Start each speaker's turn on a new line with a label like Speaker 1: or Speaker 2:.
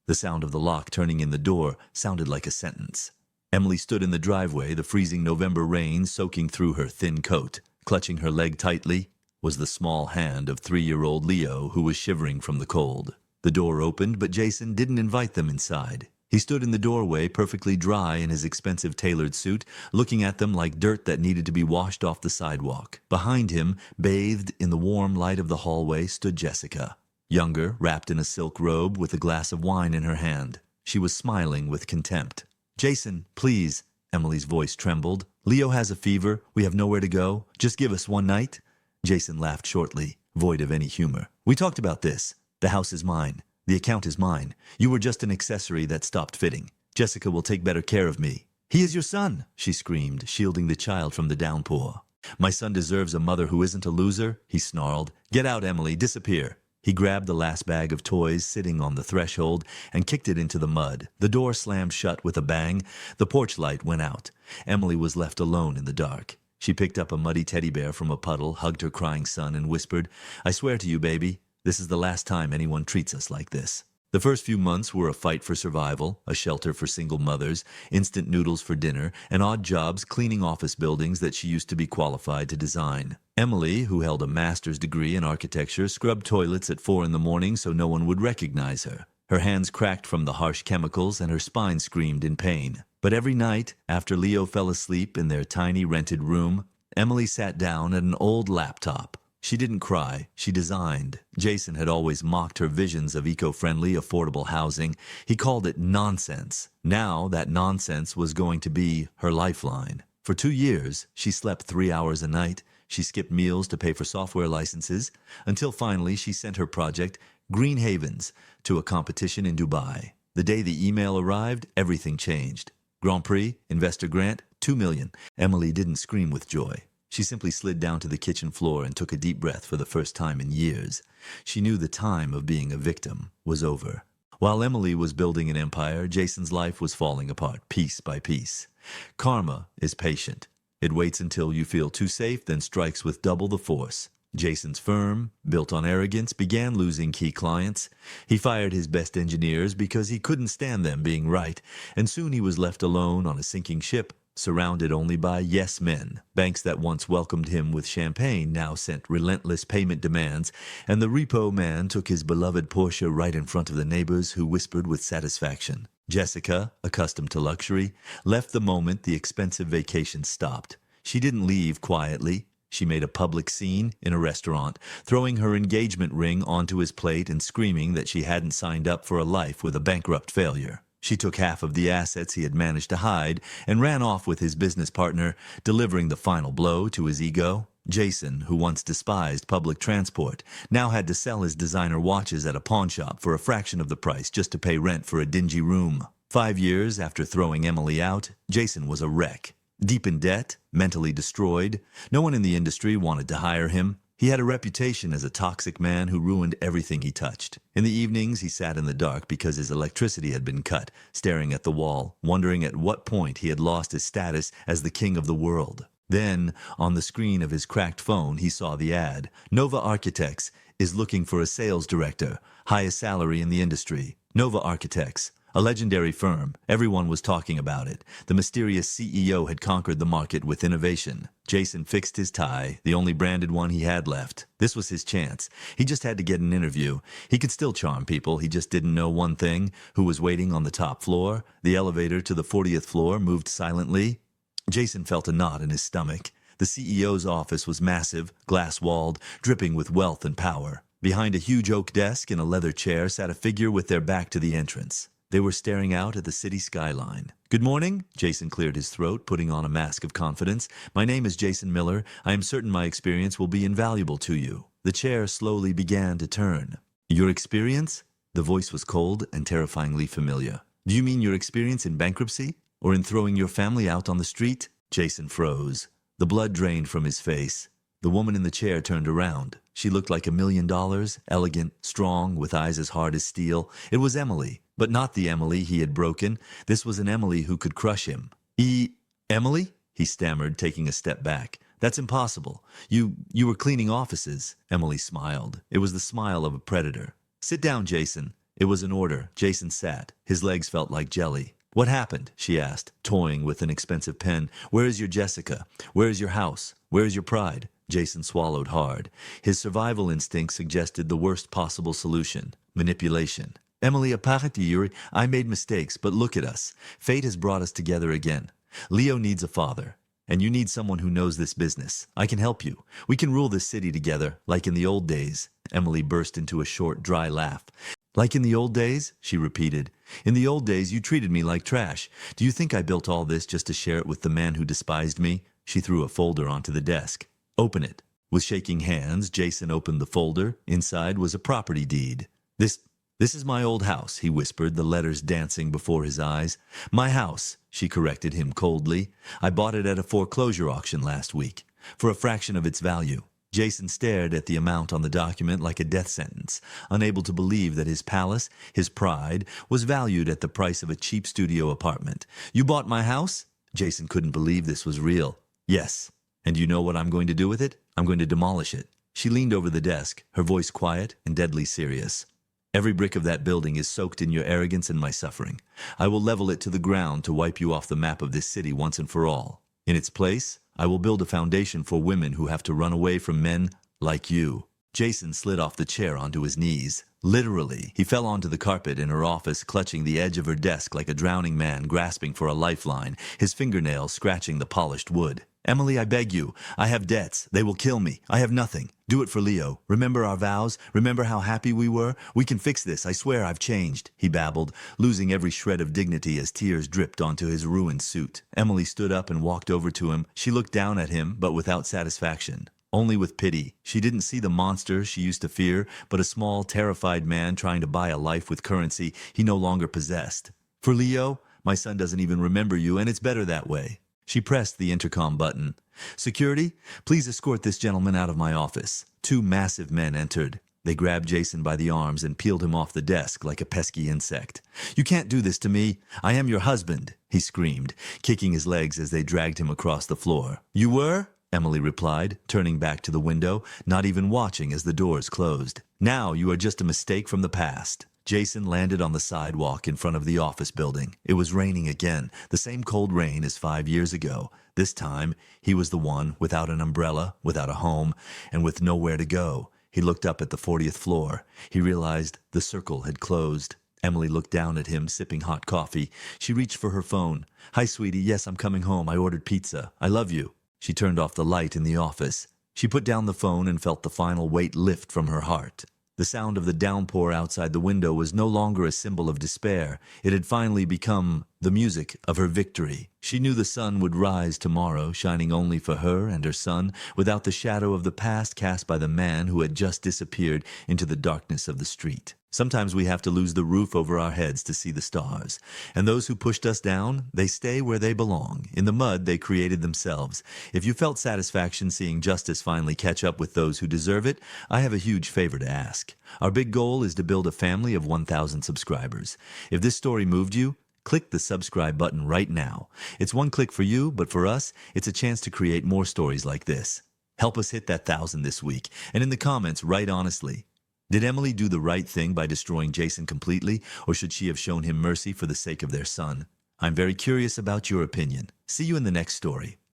Speaker 1: The sound of the lock turning in the door sounded like a sentence. Emily stood in the driveway, the freezing November rain soaking through her thin coat. Clutching her leg tightly was the small hand of 3-year-old Leo, who was shivering from the cold. The door opened, but Jason didn't invite them inside. He stood in the doorway, perfectly dry in his expensive tailored suit, looking at them like dirt that needed to be washed off the sidewalk. Behind him, bathed in the warm light of the hallway, stood Jessica. Younger, wrapped in a silk robe with a glass of wine in her hand. She was smiling with contempt. "Jason, please," Emily's voice trembled. "Leo has a fever. We have nowhere to go. Just give us one night." Jason laughed shortly, void of any humor. "We talked about this. The house is mine. The account is mine. You were just an accessory that stopped fitting. Jessica will take better care of me." "He is your son," she screamed, shielding the child from the downpour. "My son deserves a mother who isn't a loser," he snarled. "Get out, Emily. Disappear." He grabbed the last bag of toys sitting on the threshold and kicked it into the mud. The door slammed shut with a bang. The porch light went out. Emily was left alone in the dark. She picked up a muddy teddy bear from a puddle, hugged her crying son, and whispered, "I swear to you, baby, this is the last time anyone treats us like this." The first few months were a fight for survival, a shelter for single mothers, instant noodles for dinner, and odd jobs cleaning office buildings that she used to be qualified to design. Emily, who held a master's degree in architecture, scrubbed toilets at 4 in the morning so no one would recognize her. Her hands cracked from the harsh chemicals and her spine screamed in pain. But every night, after Leo fell asleep in their tiny rented room, Emily sat down at an old laptop. She didn't cry, she designed. Jason had always mocked her visions of eco-friendly, affordable housing. He called it nonsense. Now that nonsense was going to be her lifeline. For 2 years, she slept 3 hours a night. She skipped meals to pay for software licenses, until finally she sent her project, Green Havens, to a competition in Dubai. The day the email arrived, everything changed. Grand Prix, investor grant, $2 million. Emily didn't scream with joy. She simply slid down to the kitchen floor and took a deep breath for the first time in years. She knew the time of being a victim was over. While Emily was building an empire, Jason's life was falling apart, piece by piece. Karma is patient. It waits until you feel too safe, then strikes with double the force. Jason's firm, built on arrogance, began losing key clients. He fired his best engineers because he couldn't stand them being right, and soon he was left alone on a sinking ship, surrounded only by yes men. Banks that once welcomed him with champagne now sent relentless payment demands, and the repo man took his beloved Porsche right in front of the neighbors who whispered with satisfaction. Jessica, accustomed to luxury, left the moment the expensive vacation stopped. She didn't leave quietly. She made a public scene in a restaurant, throwing her engagement ring onto his plate and screaming that she hadn't signed up for a life with a bankrupt failure. She took half of the assets he had managed to hide and ran off with his business partner, delivering the final blow to his ego. Jason, who once despised public transport, now had to sell his designer watches at a pawn shop for a fraction of the price just to pay rent for a dingy room. 5 years after throwing Emily out, Jason was a wreck. Deep in debt, mentally destroyed. No one in the industry wanted to hire him. He had a reputation as a toxic man who ruined everything he touched. In the evenings, he sat in the dark because his electricity had been cut, staring at the wall, wondering at what point he had lost his status as the king of the world. Then, on the screen of his cracked phone, he saw the ad. Nova Architects is looking for a sales director, highest salary in the industry. Nova Architects, a legendary firm. Everyone was talking about it. The mysterious CEO had conquered the market with innovation. Jason fixed his tie, the only branded one he had left. This was his chance. He just had to get an interview. He could still charm people. He just didn't know one thing. Who was waiting on the top floor? The elevator to the 40th floor moved silently. Jason felt a knot in his stomach. The CEO's office was massive, glass-walled, dripping with wealth and power. Behind a huge oak desk in a leather chair sat a figure with their back to the entrance. They were staring out at the city skyline. "Good morning," Jason cleared his throat, putting on a mask of confidence. "My name is Jason Miller. I am certain my experience will be invaluable to you." The chair slowly began to turn. "Your experience?" The voice was cold and terrifyingly familiar. "Do you mean your experience in bankruptcy? Or in throwing your family out on the street?" Jason froze. The blood drained from his face. The woman in the chair turned around. She looked like $1 million, elegant, strong, with eyes as hard as steel. It was Emily, but not the Emily he had broken. This was an Emily who could crush him. Emily? He stammered, taking a step back. "That's impossible. You were cleaning offices." Emily smiled. It was the smile of a predator. "Sit down, Jason." It was an order. Jason sat. His legs felt like jelly. What happened? She asked, toying with an expensive pen. Where is your Jessica? Where is your house? Where is your pride? Jason swallowed hard. His survival instinct suggested the worst possible solution: manipulation. Emily, apparently, I made mistakes, but look at us. Fate has brought us together again. Leo needs a father, and you need someone who knows this business. I can help you. We can rule this city together, like in the old days. Emily burst into a short, dry laugh. Like in the old days? She repeated. In the old days, you treated me like trash. Do you think I built all this just to share it with the man who despised me? She threw a folder onto the desk. Open it. With shaking hands, Jason opened the folder. Inside was a property deed. This is my old house, he whispered, the letters dancing before his eyes. My house, she corrected him coldly. I bought it at a foreclosure auction last week, for a fraction of its value. Jason stared at the amount on the document like a death sentence, unable to believe that his palace, his pride, was valued at the price of a cheap studio apartment. You bought my house? Jason couldn't believe this was real. Yes. And you know what I'm going to do with it? I'm going to demolish it. She leaned over the desk, her voice quiet and deadly serious. Every brick of that building is soaked in your arrogance and my suffering. I will level it to the ground to wipe you off the map of this city once and for all. In its place, I will build a foundation for women who have to run away from men like you. Jason slid off the chair onto his knees. Literally, he fell onto the carpet in her office, clutching the edge of her desk like a drowning man grasping for a lifeline, his fingernails scratching the polished wood. Emily, I beg you. I have debts. They will kill me. I have nothing. Do it for Leo. Remember our vows? Remember how happy we were? We can fix this. I swear I've changed, he babbled, losing every shred of dignity as tears dripped onto his ruined suit. Emily stood up and walked over to him. She looked down at him, but without satisfaction. Only with pity. She didn't see the monster she used to fear, but a small, terrified man trying to buy a life with currency he no longer possessed. For Leo, my son doesn't even remember you, and it's better that way. She pressed the intercom button. Security, please escort this gentleman out of my office. Two massive men entered. They grabbed Jason by the arms and peeled him off the desk like a pesky insect. You can't do this to me. I am your husband, he screamed, kicking his legs as they dragged him across the floor. You were? Emily replied, turning back to the window, not even watching as the doors closed. Now you are just a mistake from the past. Jason landed on the sidewalk in front of the office building. It was raining again, the same cold rain as 5 years ago. This time, he was the one without an umbrella, without a home, and with nowhere to go. He looked up at the 40th floor. He realized the circle had closed. Emily looked down at him, sipping hot coffee. She reached for her phone. Hi, sweetie. Yes, I'm coming home. I ordered pizza. I love you. She turned off the light in the office. She put down the phone and felt the final weight lift from her heart. The sound of the downpour outside the window was no longer a symbol of despair. It had finally become the music of her victory. She knew the sun would rise tomorrow, shining only for her and her son, without the shadow of the past cast by the man who had just disappeared into the darkness of the street. Sometimes we have to lose the roof over our heads to see the stars. And those who pushed us down, they stay where they belong. In the mud they created themselves. If you felt satisfaction seeing justice finally catch up with those who deserve it, I have a huge favor to ask. Our big goal is to build a family of 1,000 subscribers. If this story moved you, click the subscribe button right now. It's one click for you, but for us, it's a chance to create more stories like this. Help us hit that 1,000 this week. And in the comments, write honestly. Did Emily do the right thing by destroying Jason completely, or should she have shown him mercy for the sake of their son? I'm very curious about your opinion. See you in the next story.